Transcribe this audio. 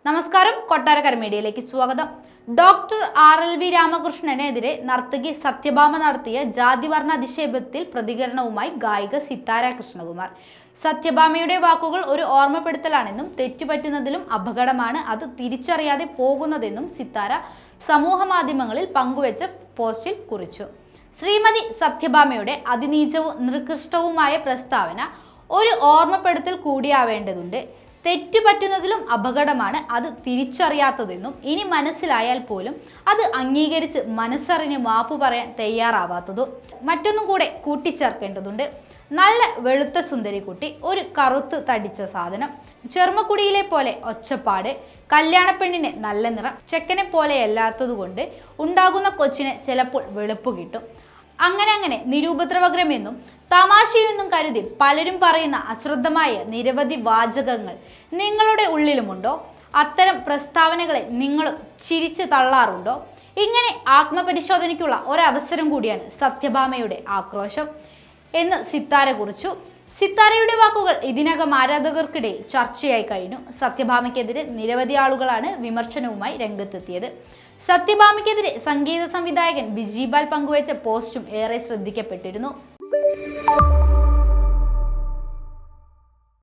നമസ്കാരം, കൊട്ടാരക്കര മീഡിയയിലേക്ക് സ്വാഗതം. ഡോക്ടർ RLV രാമകൃഷ്ണനെതിരെ നർത്തകി സത്യഭാമ നടത്തിയ ജാതിവർണ്ണ അധിക്ഷേപത്തിൽ പ്രതികരണവുമായി ഗായിക സിത്താര കൃഷ്ണകുമാർ. സത്യഭാമയുടെ വാക്കുകൾ ഒരു ഓർമ്മപ്പെടുത്തലാണെന്നും തെറ്റുപറ്റുന്നതിലും അപകടമാണ് അത് തിരിച്ചറിയാതെ പോകുന്നതെന്നും സിത്താര സമൂഹ മാധ്യമങ്ങളിൽ പങ്കുവച്ച പോസ്റ്റിൽ കുറിച്ചു. ശ്രീമതി സത്യഭാമയുടെ അതിനീചവും നികൃഷ്ടവുമായ പ്രസ്താവന ഒരു ഓർമ്മപ്പെടുത്തൽ കൂടിയാവേണ്ടതുണ്ട്. തെറ്റുപറ്റുന്നതിലും അപകടമാണ് അത് തിരിച്ചറിയാത്തതെന്നും ഇനി മനസ്സിലായാൽ പോലും അത് അംഗീകരിച്ച് മനസ്സറിഞ്ഞ് മാപ്പ് പറയാൻ തയ്യാറാവാത്തതും മറ്റൊന്നും കൂടെ കൂട്ടിച്ചേർക്കേണ്ടതുണ്ട്. നല്ല വെളുത്ത സുന്ദരിക്കുട്ടി, ഒരു കറുത്ത് തടിച്ച സാധനം, ചെറുമക്കുടിയിലെ പോലെ ഒച്ചപ്പാട്, കല്യാണപ്പെണ്ണിന് നല്ല നിറം, ചെക്കനെ പോലെയല്ലാത്തതുകൊണ്ട് ഉണ്ടാകുന്ന കൊച്ചിന് ചിലപ്പോൾ വെളുപ്പ് കിട്ടും. അങ്ങനെ നിരുപദ്രവകരമെന്നും തമാശയെന്നും കരുതി പലരും പറയുന്ന അശ്രദ്ധമായ നിരവധി വാചകങ്ങൾ നിങ്ങളുടെ ഉള്ളിലുമുണ്ടോ? അത്തരം പ്രസ്താവനകളെ നിങ്ങൾ ചിരിച്ചു തള്ളാറുണ്ടോ? ഇങ്ങനെ ആത്മപരിശോധനയ്ക്കുള്ള ഒരവസരം കൂടിയാണ് സത്യഭാമയുടെ ആക്രോശം എന്ന് സിത്താര കുറിച്ചു. സിത്താരയുടെ വാക്കുകൾ ഇതിനകം ആരാധകർക്കിടയിൽ ചർച്ചയായി കഴിഞ്ഞു. സത്യഭാമയ്ക്കെതിരെ നിരവധി ആളുകളാണ് വിമർശനവുമായി രംഗത്തെത്തിയത്. സത്യഭാമയ്ക്കെതിരെ സംഗീത സംവിധായകൻ ബിജിപാൽ പങ്കുവച്ച പോസ്റ്റും ഏറെ ശ്രദ്ധിക്കപ്പെട്ടിരുന്നു.